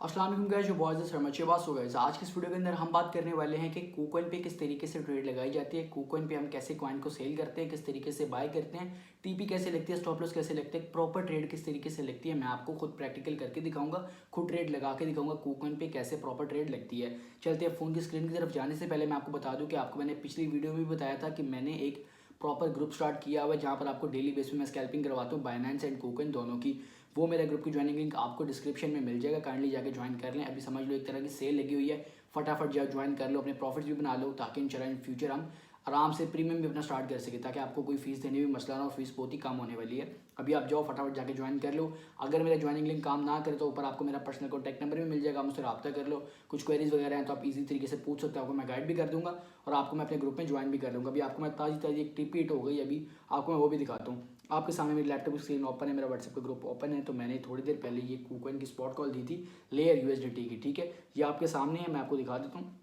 अस्सलाम वालेकुम गाइस, जो बॉयज़ शर्मा बात हो गाइस। आज की इस वीडियो के अंदर हम बात करने वाले हैं कि KuCoin पे किस तरीके से ट्रेड लगाई जाती है, KuCoin पे हम कैसे कॉइन को सेल करते हैं, किस तरीके से बाय करते हैं, टीपी कैसे लगती है, स्टॉप लॉस कैसे लगते हैं, प्रॉपर ट्रेड किस तरीके से लगती है। मैं आपको खुद प्रैक्टिकल करके दिखाऊंगा, खुद ट्रेड लगा के दिखाऊंगा KuCoin पे कैसे प्रॉपर ट्रेड लगती है। चलते हैं फ़ोन की स्क्रीन की तरफ जाने से पहले मैं आपको बता दूँ कि आपको मैंने पिछली वीडियो में भी बताया था कि मैंने एक प्रॉपर ग्रुप स्टार्ट किया हुआ है जहाँ पर आपको डेली बेस पे मैं स्कैल्पिंग करवाता हूँ बाइनेंस एंड KuCoin दोनों की। वो मेरे ग्रुप की ज्वाइनिंग लिंक आपको डिस्क्रिप्शन में मिल जाएगा, काइंडली जाके ज्वाइन कर लें। अभी समझ लो एक तरह की सेल लगी हुई है, फटाफट जाओ ज्वाइन कर लो, अपने प्रॉफिट्स भी बना लो ताकि इन फ्यूचर हम आराम से प्रीमियम भी अपना स्टार्ट कर सके, ताकि आपको कोई फीस देने में मसला ना हो। फीस बहुत ही कम होने वाली है। अभी आप जाओ फटाफट जाके ज्वाइन कर लो। अगर मेरा ज्वाइनिंग लिंक काम ना करे तो ऊपर आपको मेरा पर्सनल कॉन्टैक्ट नंबर भी मिल जाएगा, मुझसे रब्ता कर लो। कुछ क्वेरीज वगैरह हैं तो आप इजी तरीके से पूछ सकते हो, आपको मैं गाइड भी कर दूंगा और आपको मैं अपने ग्रुप में ज्वाइन भी कर लूँगा। अभी आपको मैं ताज़ी एक टिप हिट हो गई, अभी आपको मैं वो भी दिखाता हूँ। आपके सामने मेरी लैपटॉप की स्क्रीन ओपन है, मेरा व्हाट्सएप का ग्रुप ओपन है। तो मैंने थोड़ी देर पहले ये KuCoin की स्पॉट कॉल दी थी लेयर USDT की, ठीक है। ये आपके सामने है, मैं आपको दिखा देता हूँ।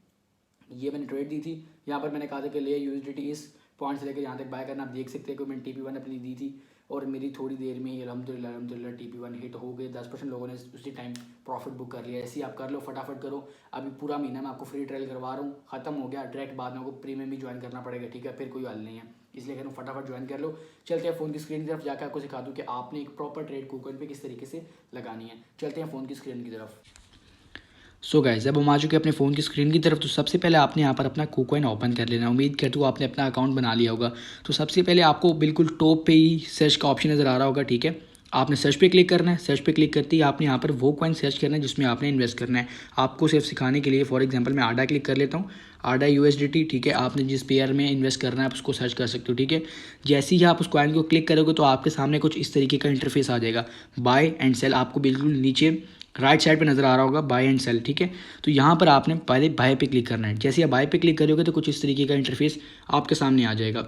ये मैंने ट्रेड दी थी, यहाँ पर मैंने कहा था कि लेयर USDT इस पॉइंट से लेकर यहाँ तक बाय करना। आप देख सकते हैं कि मैंने TP1 अपनी दी थी और मेरी थोड़ी देर में ही अल्हम्दुलिल्लाह TP1 हिट हो गए। 10% लोगों ने उसी टाइम प्रॉफिट बुक कर लिया। ऐसे ही आप कर लो, फटाफट करो। अभी पूरा महीना मैं आपको फ्री ट्रायल करवा रहा हूँ, खत्म हो गया डायरेक्ट बाद में आपको प्रीमियम भी ज्वाइन करना पड़ेगा, ठीक है। फिर कोई हल नहीं है, इसलिए कह रहा हूँ फटाफट ज्वाइन कर लो। चलते हैं फ़ोन की स्क्रीन की तरफ जाकर आपको सिखा दूँ कि आपने एक प्रॉपर ट्रेड KuCoin पे किस तरीके से लगानी है। चलते हैं फ़ोन की स्क्रीन की तरफ। सो गाइस, जब हम आ चुके हैं अपने फ़ोन की स्क्रीन की तरफ, तो सबसे पहले आपने यहाँ पर अपना KuCoin ओपन कर लेना। उम्मीद करता हूँ आपने अपना अकाउंट बना लिया होगा। तो सबसे पहले आपको बिल्कुल टॉप पे ही सर्च का ऑप्शन नज़र आ रहा होगा, ठीक है। आपने सर्च पे क्लिक करना है। सर्च पे क्लिक करते ही आपने यहाँ पर वो कॉइन सर्च करना है जिसमें आपने इन्वेस्ट करना है। आपको सिर्फ सिखाने के लिए फॉर एग्जांपल मैं आडा क्लिक कर लेता हूँ, आडा USDT, ठीक है। आपने जिस पेयर में इन्वेस्ट करना है आप उसको सर्च कर सकते हो, ठीक है। जैसे ही आप उस कॉइन को क्लिक करोगे तो आपके सामने कुछ इस तरीके का इंटरफेस आ जाएगा। बाय एंड सेल आपको बिल्कुल नीचे राइट साइड पे नज़र आ रहा होगा, बाय एंड सेल, ठीक है। तो यहाँ पर आपने पहले बाय पे क्लिक करना है। जैसे आप बाय पे क्लिक करोगे तो कुछ इस तरीके का इंटरफेस आपके सामने आ जाएगा।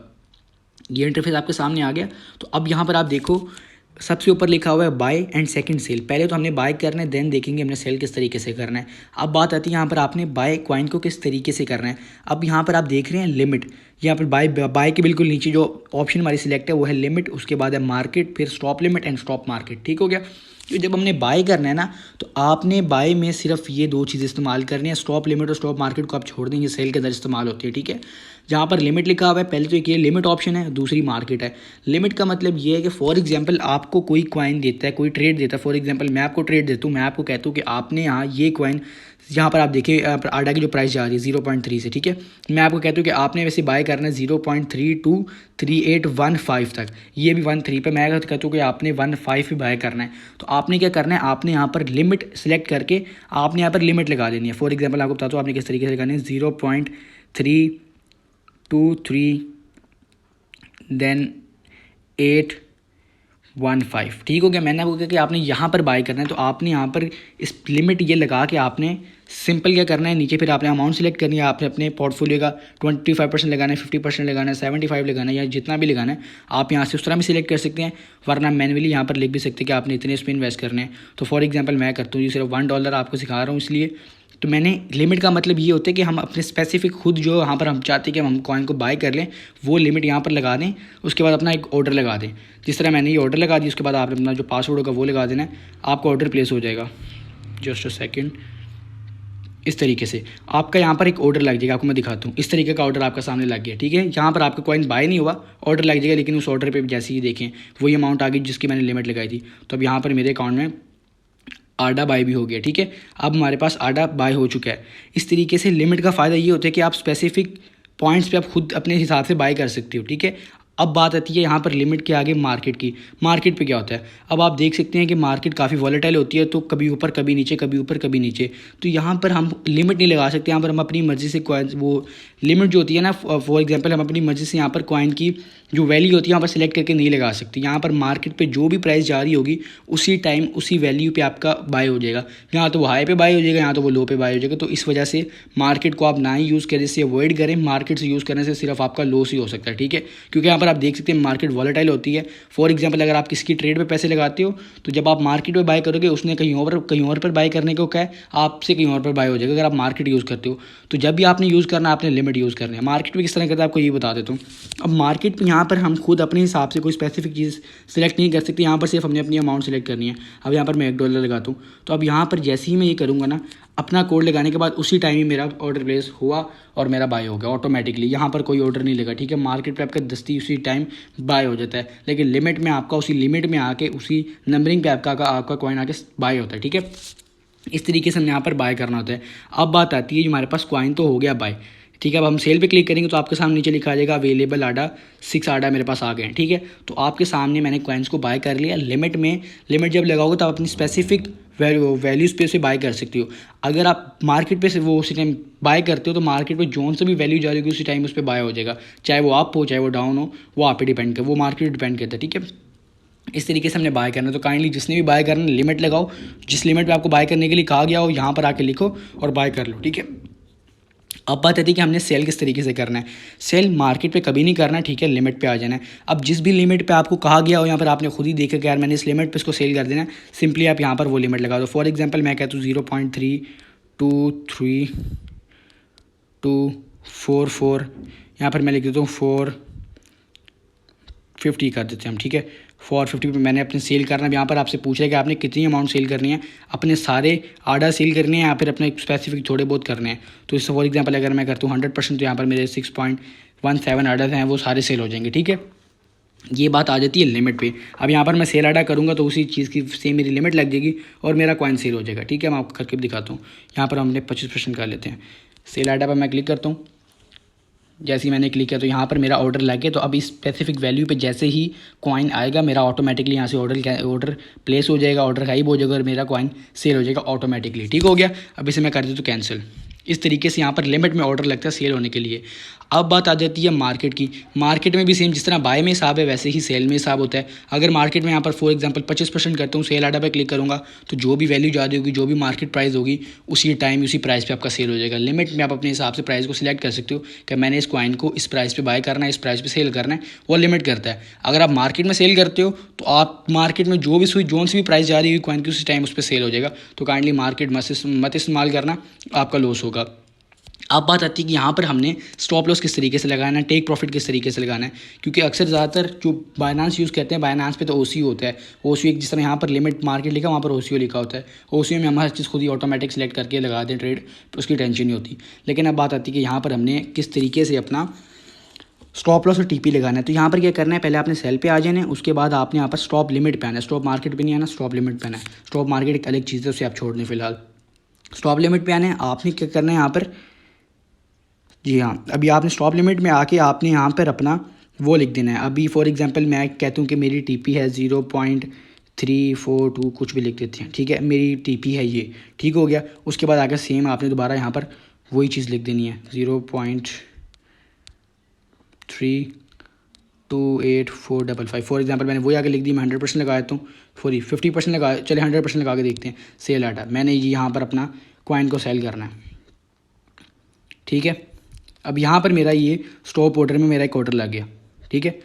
ये इंटरफेस आपके सामने आ गया। तो अब यहाँ पर आप देखो सबसे ऊपर लिखा हुआ है बाय एंड सेकंड सेल। पहले तो हमने बाय करना है, देन देखेंगे हमने सेल किस तरीके से करना है। अब बात आती है यहाँ पर आपने बाय कॉइन को किस तरीके से करना है। अब यहाँ पर आप देख रहे हैं लिमिट, यहाँ पर बाय के बिल्कुल नीचे जो ऑप्शन हमारी सिलेक्ट है वो है लिमिट, उसके बाद है मार्केट, फिर stop limit and stop market, ठीक हो गया। तो जब हमने बाय करना है ना तो आपने बाय में सिर्फ ये दो चीज़ें इस्तेमाल करनी है। स्टॉप लिमिट और स्टॉप मार्केट को आप छोड़ देंगे, सेल के अंदर इस्तेमाल होती है, ठीक है। जहाँ पर लिमिट लिखा हुआ है पहले तो एक ये लिमिट ऑप्शन है, दूसरी मार्केट है। लिमिट का मतलब ये है कि फॉर एग्जांपल आपको कोई कॉइन देता है, कोई ट्रेड देता है। फॉर एग्जांपल मैं आपको ट्रेड देता हूँ, मैं आपको कहता हूँ कि आपने यहाँ ये कॉइन, यहाँ पर आप देखिए आडा की जो प्राइस जा रही है 0.3 से, ठीक है। मैं आपको कहता हूँ कि आपने वैसे बाय करना है 0.323815 तक, ये भी 13 पे। मैं कहता हूँ कि आपने 15 पे बाय करना है। तो आपने क्या करना है, आपने यहाँ पर लिमिट सेलेक्ट करके आपने यहाँ पर लिमिट लगा देनी है। फॉर एग्जाम्पल आपको बताता हूँ आपने किस तरीके से लगानी है, 0.323 देन 815, ठीक हो गया। मैंने आपको कहा कि आपने यहाँ पर बाय करना है, तो आपने यहाँ पर इस लिमिट ये लगा के आपने सिंपल क्या करना है, नीचे फिर आपने अमाउंट सेलेक्ट करनी है। आपने अपने पोर्टफोलियो का 25% लगाना है, 50% लगाना है, 75 लगाना है, या जितना भी लगाना है आप यहाँ से उस तरह भी सिलेक्ट कर सकते हैं, वरना मैनुअली यहाँ पर लिख भी सकते हैं कि आपने इतने इसमें इन्वेस्ट करने हैं। तो फॉर एग्जाम्पल मैं करता हूँ, सिर्फ $1 आपको सिखा रहा हूँ इसलिए। तो मैंने लिमिट का मतलब ये होता है कि हम अपने स्पेसिफिक खुद जो यहाँ पर हम चाहते हैं कि हम कॉइन को बाय कर लें, वो लिमिट यहाँ पर लगा दें। उसके बाद अपना एक ऑर्डर लगा दें। जिस तरह मैंने ये ऑर्डर लगा दिया, उसके बाद आपने अपना जो पासवर्ड होगा वो लगा देना है, आपका ऑर्डर प्लेस हो जाएगा। जस्ट अ सेकेंड, इस तरीके से आपका यहाँ पर एक ऑर्डर लग जाएगा। आपको मैं दिखाता हूँ, इस तरीके का ऑर्डर आपका सामने लग गया, ठीक है। यहाँ पर आपका कॉइन बाय नहीं हुआ, ऑर्डर लग जाएगा, लेकिन उस ऑर्डर पे जैसे ही देखें वही अमाउंट आ गई जिसकी मैंने लिमिट लगाई थी। तो अब यहाँ पर मेरे अकाउंट में आडा बाय भी हो गया, ठीक है। अब हमारे पास आडा बाय हो चुका है। इस तरीके से लिमिट का फ़ायदा ये होता है कि आप स्पेसिफिक पॉइंट्स पे आप खुद अपने हिसाब से बाय कर सकते हो, ठीक है। अब बात आती है यहाँ पर लिमिट के आगे मार्केट की। मार्केट पे क्या होता है, अब आप देख सकते हैं कि मार्केट काफ़ी वॉलेटाइल होती है, तो कभी ऊपर कभी नीचे, कभी ऊपर कभी नीचे। तो यहाँ पर हम लिमिट नहीं लगा सकते। यहाँ पर हम अपनी मर्ज़ी से कॉइन, वो लिमिट जो होती है ना, फॉर एग्जांपल हम अपनी मर्ज़ी से यहाँ पर कॉइन की जो वैल्यू होती है यहाँ पर सिलेक्ट करके नहीं लगा सकते। यहाँ पर मार्केट पे जो भी प्राइस जा रही होगी उसी टाइम उसी वैल्यू पे आपका बाय हो जाएगा। यहाँ तो वो हाई पे बाय हो जाएगा, यहाँ तो वो लो पे बाय हो जाएगा। तो इस वजह से मार्केट को आप ना ही यूज़ करें, इससे अवॉइड करें। मार्केट से यूज़ करने से सिर्फ आपका लॉस ही हो सकता है, ठीक है, क्योंकि यहाँ पर आप देख सकते हैं मार्केट वॉलेटाइल होती है। फॉर एग्जांपल अगर आप किसी की ट्रेड पे पैसे लगाते हो तो जब आप मार्केट में बाय करोगे उसने कहीं और पर बाय करने को कहा है, आपसे कहीं और पर बाय हो जाएगा अगर आप मार्केट यूज़ करते हो। तो जब भी आपने यूज़ करना है आपने लिमिट यूज़ करनी है। मार्केट में किस तरह करता है आपको ये बता देता हूँ। अब मार्केट में यहाँ पर हम खुद अपने हिसाब से कोई स्पेसिफिक चीज़ सेलेक्ट नहीं कर सकते, यहाँ पर सिर्फ हमने अपनी अमाउंट सेलेक्ट करनी है। अब यहाँ पर मैं $1 लगाता हूँ, तो अब यहाँ पर जैसे ही मैं ये करूँगा ना, अपना कोड लगाने के बाद उसी टाइम ही मेरा ऑर्डर प्लेस हुआ और मेरा बाय हो गया ऑटोमेटिकली। यहाँ पर कोई ऑर्डर नहीं लगा, ठीक है। मार्केट पे आपका दस्ती उसी टाइम बाय हो जाता है, लेकिन लिमिट में आपका उसी लिमिट में आके उसी नंबरिंग पे आपका कॉइन आके बाय होता है, ठीक है। इस तरीके से हमें यहाँ पर बाय करना होता है। अब बात आती है, हमारे पास कॉइन तो हो गया बाय, ठीक है। अब हम सेल पे क्लिक करेंगे तो आपके सामने नीचे लिखा आ जाएगा अवेलेबल आडा 6 आडा मेरे पास आ गए हैं, ठीक है। तो आपके सामने मैंने कॉइन्स को बाय कर लिया। लिमिट जब लगाओगे तो आप अपनी स्पेसिफिक वैल्यूज़ पे से बाय कर सकते हो। अगर आप मार्केट पे से वो उसी टाइम बाय करते हो तो मार्केट पे जोन से भी वैल्यू जा रही होगी उसी टाइम उस पर बाय हो जाएगा, चाहे वो अप हो चाहे वो डाउन हो, वो आप पे डिपेंड कर, वो मार्केट डिपेंड करता है, ठीक है। इस तरीके से हमने बाय करना है। तो काइंडली जिसने भी बाय करना लिमिट लगाओ, जिस लिमिट पे आपको बाय करने के लिए कहा गया हो यहाँ पर आके लिखो और बाय कर लो, ठीक है। अब बात आती है कि हमने सेल किस तरीके से करना है। सेल मार्केट पे कभी नहीं करना, ठीक है, लिमिट पे आ जाना है। अब जिस भी लिमिट पे आपको कहा गया हो यहाँ पर आपने खुद ही देखा कि यार मैंने इस लिमिट पे इसको सेल कर देना है, सिंपली आप यहाँ पर वो लिमिट लगा दो। फॉर एग्जांपल मैं कहता हूँ 0.323244, यहाँ पर मैं लिख देता हूँ 450 कर देते हैं हम, ठीक है। 450 पे मैंने अपने सेल करना है। यहाँ पर आपसे पूछ रहा है कि आपने कितनी अमाउंट सेल करनी है, अपने सारे आर्डर सेल करने हैं या फिर अपने स्पेसिफिक थोड़े बहुत करने हैं। तो इससे फॉर एग्जांपल अगर मैं करता हूँ 100%, तो यहाँ पर मेरे 6.17 आर्डर हैं वो सारे सेल हो जाएंगे, ठीक है। ये बात आ जाती है लिमिट पे। अब यहाँ पर मैं सेल आर्डर करूँगा तो उसी चीज़ की सेम मेरी लिमिट लग जाएगी और मेरा कॉइन सेल हो जाएगा, ठीक है। मैं आपको करके भी दिखाता हूँ। यहाँ पर हमने 25% कर लेते हैं। सेल आर्डर पर मैं क्लिक करता हूँ। जैसे ही मैंने क्लिक किया तो यहाँ पर मेरा ऑर्डर लग गया। तो अब इस स्पेसिफिक वैल्यू पे जैसे ही कॉइन आएगा मेरा ऑटोमेटिकली यहाँ से ऑर्डर प्लेस हो जाएगा, ऑर्डर गायब हो जाएगा और मेरा कॉइन सेल हो जाएगा ऑटोमेटिकली, ठीक हो गया। अब इसे मैं कर देता हूँ कैंसिल। इस तरीके से यहाँ पर लिमिट में ऑर्डर लगता है सेल होने के लिए। अब बात आ जाती है मार्केट की। मार्केट में भी सेम जिस तरह बाय में हिसाब है वैसे ही सेल में हिसाब होता है। अगर मार्केट में यहाँ पर फॉर एग्जांपल 25% करता हूँ, सेल आर्डर पे क्लिक करूँगा तो जो भी वैल्यू जा रही होगी, जो भी मार्केट प्राइस होगी उसी टाइम उसी प्राइस पे आपका सेल हो जाएगा। लिमिट में आप अपने हिसाब से प्राइस को सिलेक्ट कर सकते हो कि मैंने इस कॉइन को इस प्राइस पे बाय करना है, इस प्राइस पे सेल करना है, वो लिमिट करता है। अगर आप मार्केट में सेल करते हो तो आप मार्केट में जो सी भी प्राइस जा रही होगी कॉइन की उसी टाइम उस पर सेल हो जाएगा। तो काइंडली मार्केट मत इस्तेमाल करना, आपका लॉस होगा। अब बात आती है कि यहाँ पर हमने स्टॉप लॉस किस तरीके से लगाना है, टेक प्रॉफिट किस तरीके से लगाना है। क्योंकि अक्सर ज़्यादातर जो बाइनांस यूज़ करते हैं, बाइनांस पे तो ओसीओ होता है। ओसीओ एक जिस तरह यहाँ पर लिमिट मार्केट लिखा वहाँ पर ओसीओ लिखा होता है। ओसीओ में हम हर चीज़ खुद ही ऑटोमेटिक सेलेक्ट करके लगा दें ट्रेड, तो उसकी टेंशन नहीं होती। लेकिन अब बात आती है कि यहाँ पर हमने किस तरीके से अपना स्टॉप लॉस और टीपी लगाना है। तो यहाँ पर क्या करना है, पहले आपने सेल पे आ जाना है, उसके बाद आपने यहाँ पर स्टॉप लिमिट पे आना है। स्टॉप मार्केट पे नहीं आना, स्टॉप लिमिट पे आना है। स्टॉप मार्केट एक अलग चीज़ है, उसे आप छोड़ दें फिलहाल। स्टॉप लिमिट पे आना है, आपने क्या करना है यहाँ पर, जी हाँ, अभी आपने स्टॉप लिमिट में आके आपने यहाँ पर अपना वो लिख देना है। अभी फॉर एग्जांपल मैं कहता हूँ कि मेरी टीपी है 0.342 कुछ भी लिख देते हैं, ठीक है। मेरी टीपी है ये, ठीक हो गया। उसके बाद आकर सेम आपने दोबारा यहाँ पर वही चीज़ लिख देनी है 0.328455। फॉर एग्जांपल मैंने वही आगे लिख दी। मैं 100% लगा देता हूँ, 50% लगा, चले 100% लगा के देखते हैं। सेल आर्डर मैंने यहाँ पर अपना कॉइन को सेल करना है, ठीक है। अब यहाँ पर मेरा ये स्टॉप ऑर्डर में मेरा एक ऑर्डर लग गया, ठीक है।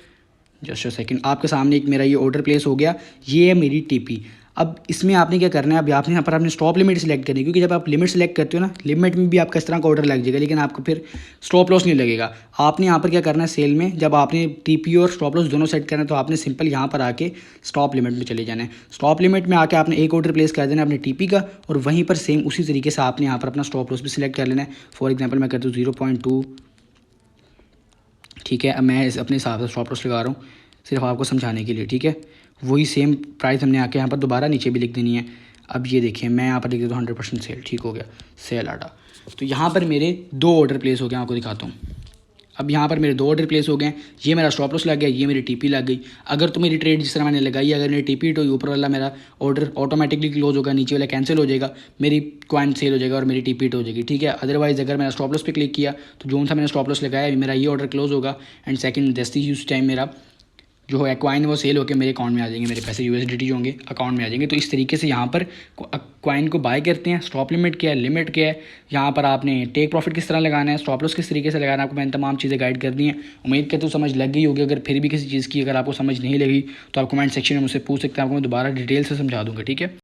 जस्ट अ सेकंड, आपके सामने एक मेरा ये ऑर्डर प्लेस हो गया। ये है मेरी टीपी। अब इसमें आपने क्या करना है, अभी आपने यहाँ पर आपने स्टॉप लिमिट सेलेक्ट करनी है। क्योंकि जब आप लिमिट सेलेक्ट करते हो ना, लिमिट में भी आपका इस तरह का ऑर्डर लग जाएगा, लेकिन आपको फिर स्टॉप लॉस नहीं लगेगा। आपने यहाँ पर क्या करना है, सेल में जब आपने टीपी और स्टॉप लॉस दोनों सेट करना है तो आपने सिंपल यहाँ पर आके स्टॉप लिमिट में चले जाना है। स्टॉप लिमिट में आके आपने एक ऑर्डर प्लेस कर देना है अपने टीपी का, और वहीं पर सेम उसी तरीके से आपने यहाँ पर अपना स्टॉप लॉस भी सिलेक्ट कर लेना है। फॉर एग्जाम्पल मैं करता हूँ 0.2, ठीक है। अब मैं अपने हिसाब से स्टॉप लॉस लगा रहा हूँ सिर्फ आपको समझाने के लिए, ठीक है। वही सेम प्राइस हमने आके यहाँ पर दोबारा नीचे भी लिख देनी है। अब ये देखिए मैं यहाँ पर लिख देता हूँ 100% सेल, ठीक हो गया, सेल आर्डर। तो यहाँ पर मेरे 2 ऑर्डर प्लेस हो गए, आपको दिखाता हूँ। अब यहाँ पर मेरे 2 ऑर्डर प्लेस हो गए। ये मेरा स्टॉप लॉस लग गया, ये मेरी टीपी लग गई। अगर तो मेरी ट्रेड जिस तरह मैंने लगाई, अगर मेरी टीपी तो ऊपर वाला मेरा ऑर्डर ऑटोमेटिकली क्लोज होगा, नीचे वाला कैंसिल हो जाएगा, मेरी कॉइन सेल हो जाएगा और मेरी टीपी हो जाएगी, ठीक है। अदरवाइज़ अगर मैंने स्टॉप लॉस पे क्लिक किया तो जो सा मैंने स्टॉप लॉस लगाया मेरा ये ऑर्डर क्लोज होगा एंड सेकंड जैसे ही उस टाइम मेरा जो है कॉइन वो सेल होकर मेरे अकाउंट में आ जाएंगे, मेरे पैसे यूएसडीटी जो होंगे अकाउंट में आ जाएंगे। तो इस तरीके से यहाँ पर कॉइन को बाय करते हैं। स्टॉप लिमिट क्या है, लिमिट क्या है, यहाँ पर आपने टेक प्रॉफिट किस तरह लगाना है, स्टॉप लॉस किस तरीके से लगाना है, आपको मैंने तमाम चीज़ें गाइड कर दी हैं। उम्मीद करते हो समझ लग गई होगी। अगर फिर भी किसी चीज़ की अगर आपको समझ नहीं लगी तो आप कमेंट सेक्शन में मुझसे पूछ सकते हैं, आपको मैं दोबारा डिटेल से समझा दूँगा। ठीक है।